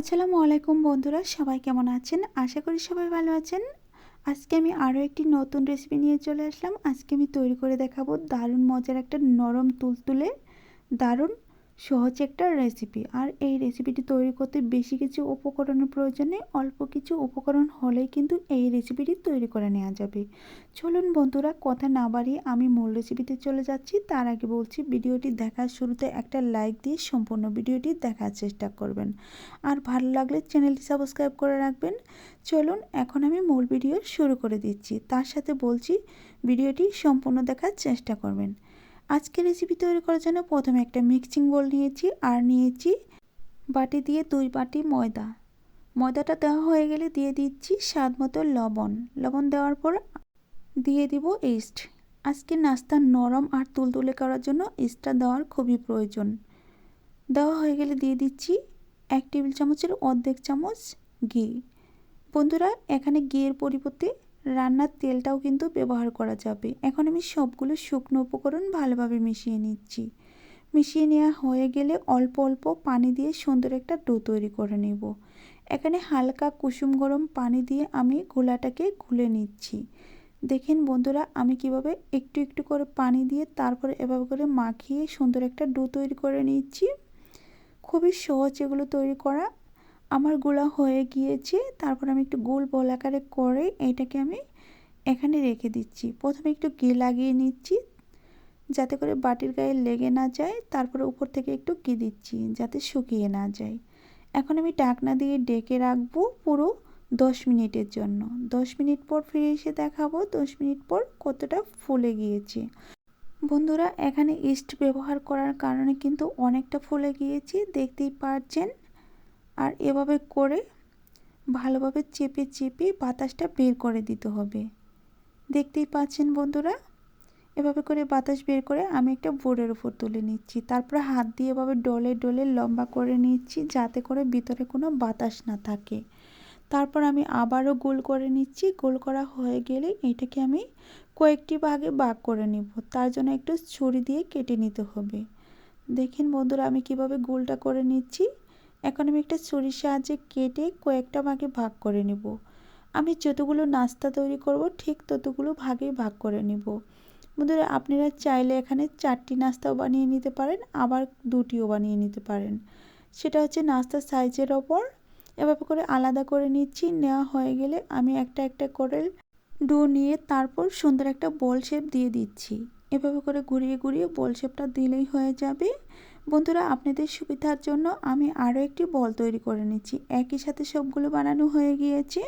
আসসালামু আলাইকুম বন্ধুরা, সবাই কেমন আছেন? আশা করি সবাই ভালো আছেন। আজকে আমি আরও একটি নতুন রেসিপি নিয়ে চলে আসলাম। আজকে আমি তৈরি করে দেখাবো দারুণ মজার একটা নরম তুলতুলে দারুণ সহজ একটা রেসিপি। আর এই রেসিপিটি তৈরি করতে বেশি কিছু উপকরণের প্রয়োজন নেই, অল্প কিছু উপকরণ হলেই কিন্তু এই রেসিপিটি তৈরি করে নেওয়া যাবে। চলুন বন্ধুরা, কথা না বাড়িয়ে আমি মূল রেসিপিতে চলে যাচ্ছি। তার আগে বলছি, ভিডিওটি দেখার শুরুতে একটা লাইক দিয়ে সম্পূর্ণ ভিডিওটি দেখার চেষ্টা করবেন, আর ভালো লাগলে চ্যানেলটি সাবস্ক্রাইব করে রাখবেন। চলুন এখন আমি মূল ভিডিও শুরু করে দিচ্ছি। তার সাথে বলছি, ভিডিওটি সম্পূর্ণ দেখার চেষ্টা করবেন। আজকে রেসিপি তৈরি করার জন্য প্রথমে একটা মিক্সিং বোল নিয়েছি, আর নিয়েছি বাটি দিয়ে 2 বাটি ময়দা। ময়দাটা দেওয়া হয়ে গেলে দিয়ে দিচ্ছি স্বাদ মতো লবণ। লবণ দেওয়ার পর দিয়ে দিব ইস্ট। আজকে নাস্তা নরম আর তুলতুলে করার জন্য ইস্টটা দেওয়ার খুবই প্রয়োজন। দেওয়া হয়ে গেলে দিয়ে দিচ্ছি 1 টেবিল চামচের অর্ধেক চামচ ঘি। বন্ধুরা, এখানে ঘিয়ের পরিবর্তে রান্নার তেলটাও কিন্তু ব্যবহার করা যাবে। এখন আমি সবগুলো শুকনো উপকরণ ভালোভাবে মিশিয়ে নিচ্ছি। মিশিয়ে নেওয়া হয়ে গেলে অল্প অল্প পানি দিয়ে সুন্দর একটা ডো তৈরি করে নেব। এখানে হালকা কুসুম গরম পানি দিয়ে আমি গোলাটাকে গুলে নিচ্ছি। দেখেন বন্ধুরা, আমি কিভাবে একটু একটু করে পানি দিয়ে তারপরে এভাবে করে মাখিয়ে সুন্দর একটা ডো তৈরি করে নিচ্ছি। খুবই সহজ এগুলো তৈরি করা। আমার গোলা হয়ে গিয়েছে। তারপর আমি একটু গোল বল আকারে করে এটাকে আমি এখানে রেখে দিচ্ছি। প্রথমে একটু ঘি লাগিয়ে নিচ্ছি যাতে করে বাটির গায়ে লেগে না যায়। তারপরে উপর থেকে একটু ঘি দিচ্ছি যাতে শুকিয়ে না যায়। এখন আমি ঢাকনা দিয়ে ঢেকে রাখবো পুরো 10 মিনিটের জন্য। 10 মিনিট পর ফিরে এসে দেখাবো 10 মিনিট পর কতটা ফুলে গিয়েছে। বন্ধুরা, এখানে ইস্ট ব্যবহার করার কারণে কিন্তু অনেকটা ফুলে গিয়েছে, দেখতেই পাচ্ছেন। আর এভাবে করে ভালোভাবে চেপে চেপে বাতাসটা বের করে দিতে হবে। দেখতেই পাচ্ছেন বন্ধুরা, এভাবে করে বাতাস বের করে আমি একটা বোর্ডের উপর তুলে নিচ্ছি। তারপরে হাত দিয়ে এভাবে ডলে ডলে লম্বা করে নিচ্ছি যাতে করে ভিতরে কোনো বাতাস না থাকে। তারপর আমি আবারও গোল করে নিচ্ছি। গোল করা হয়ে গেলে এটাকে আমি কয়েকটি ভাগে ভাগ করে নিব। তার জন্য একটু ছুরি দিয়ে কেটে নিতে হবে। দেখেন বন্ধুরা, আমি কিভাবে গোলটা করে নিচ্ছি। এখন আমি একটা ছুরির সাহায্যে কেটে কয়েকটা ভাগে ভাগ করে নেব। আমি যতগুলো নাস্তা তৈরি করব ঠিক ততগুলো ভাগে ভাগ করে নেব। বন্ধুরা, আপনারা চাইলে এখানে 4টি নাস্তাও বানিয়ে নিতে পারেন, আবার 2টিও বানিয়ে নিতে পারেন। সেটা হচ্ছে নাস্তার সাইজের ওপর। এভাবে করে আলাদা করে নিচ্ছি। নেওয়া হয়ে গেলে আমি একটা একটা করে ডো নিয়ে তারপর সুন্দর একটা বল শেপ দিয়ে দিচ্ছি। এভাবে করে ঘুরিয়ে ঘুরিয়ে বল শেপটা দিলেই হয়ে যাবে। বন্ধুরা, আপনাদের সুবিধার জন্য আমি আরও একটি বল তৈরি করে নিচ্ছি। একই সাথে সবগুলো বানানো হয়ে গিয়েছে।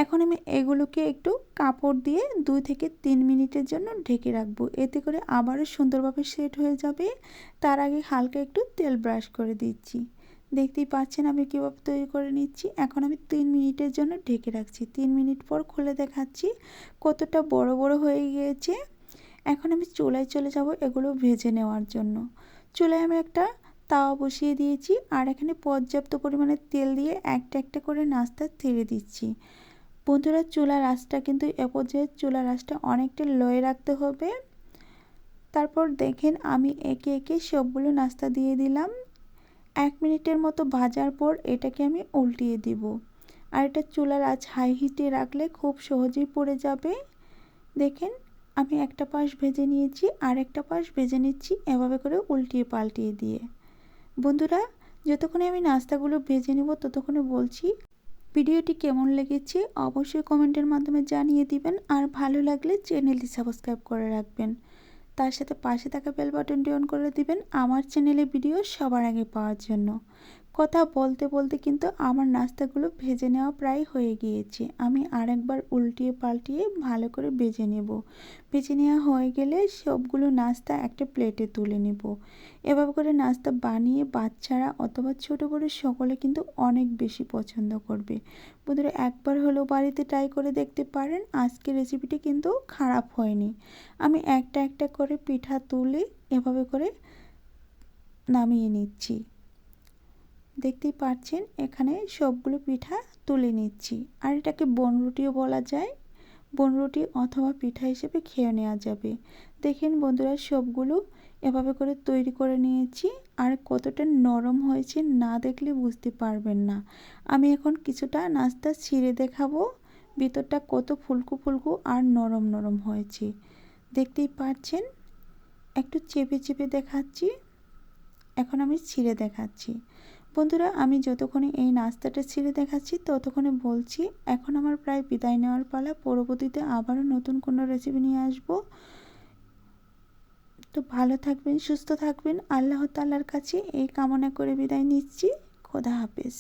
এখন আমি এগুলোকে একটু কাপড় দিয়ে 2 থেকে 3 মিনিটের জন্য ঢেকে রাখবো। এতে করে আবারও সুন্দরভাবে সেট হয়ে যাবে। তার আগে হালকা একটু তেল ব্রাশ করে দিচ্ছি। দেখতেই পাচ্ছেন আমি কীভাবে তৈরি করে নিচ্ছি। এখন আমি 3 মিনিটের জন্য ঢেকে রাখছি। 3 মিনিট পর খুলে দেখাচ্ছি কতটা বড় বড় হয়ে গিয়েছে। এখন আমি চুলায় চলে যাব এগুলো ভেজে নেওয়ার জন্য। চুলায় আমি একটা তাওয়া বসিয়ে দিয়েছি, আর এখানে পর্যাপ্ত পরিমাণে তেল দিয়ে একটা একটা করে নাস্তা ছেড়ে দিচ্ছি। বন্ধুরা, চুলার আঁচটা কিন্তু এ পর্যায়ে চুলার আঁচটা অনেকটা লোয়ে রাখতে হবে। তারপর দেখেন আমি একে একে সবগুলো নাস্তা দিয়ে দিলাম। 1 মিনিটের মতো ভাজার পর এটাকে আমি উল্টিয়ে দিব। আর এটা চুলার আঁচ হাই হিটে রাখলে খুব সহজেই পড়ে যাবে। দেখেন আমি একটা পাশ ভেজে নিয়েছি, আর একটা পাশ ভেজে নিচ্ছি এভাবে করে উল্টিয়ে পাল্টিয়ে দিয়ে। বন্ধুরা, যতক্ষণে আমি নাস্তাগুলো ভেজে নেব ততক্ষণে বলছি, ভিডিওটি কেমন লেগেছে অবশ্যই কমেন্টের মাধ্যমে জানিয়ে দিবেন। আর ভালো লাগলে চ্যানেলটি সাবস্ক্রাইব করে রাখবেন। তার সাথে পাশে থাকা বেল বাটনটি অন করে দিবেন আমার চ্যানেলে ভিডিও সবার আগে পাওয়ার জন্য। কথা বলতে বলতে কিন্তু আমার নাস্তাগুলো ভেজে নেওয়া প্রায় হয়ে গিয়েছে। আমি আরেকবার উল্টিয়ে পাল্টিয়ে ভালো করে ভেজে নেব। ভেজে নেওয়া হয়ে গেলে সবগুলো নাস্তা একটা প্লেটে তুলে নেব। এভাবে করে নাস্তা বানিয়ে বাচ্চারা অথবা ছোটো বড়ো সকলে কিন্তু অনেক বেশি পছন্দ করবে। বন্ধুরা, একবার হলেও বাড়িতে ট্রাই করে দেখতে পারেন। আজকের রেসিপিটি কিন্তু খারাপ হয়নি। আমি একটা একটা করে পিঠা তুলে এভাবে করে নামিয়ে নিচ্ছি। দেখতেই পাচ্ছেন এখানে সবগুলো পিঠা তুলে নিচ্ছি। আর এটাকে বনরুটিও বলা যায়। বনরুটি অথবা পিঠা হিসেবে খেয়ে নেওয়া যাবে। দেখেন বন্ধুরা, সবগুলো এভাবে করে তৈরি করে নিয়েছি। আর কতটা নরম হয়েছে না দেখলে বুঝতে পারবেন না। আমি এখন কিছুটা নাস্তা ছিঁড়ে দেখাবো ভিতরটা কত ফুলকো ফুলকো আর নরম নরম হয়েছে। দেখতেই পাচ্ছেন, একটু চেপে চেপে দেখাচ্ছি। এখন আমি ছিঁড়ে দেখাচ্ছি। বন্ধুরা, আমি যতক্ষণে এই নাস্তাটা ছিঁড়ে দেখাচ্ছি ততক্ষণে বলছি এখন আমার প্রায় বিদায় নেওয়ার পালা। পরবর্তীতে আবারও নতুন কোনো রেসিপি নিয়ে আসবো। তো ভালো থাকবেন, সুস্থ থাকবেন, আল্লাহ তাআলার কাছে এই কামনা করে বিদায় নিচ্ছি। খোদা হাফেজ।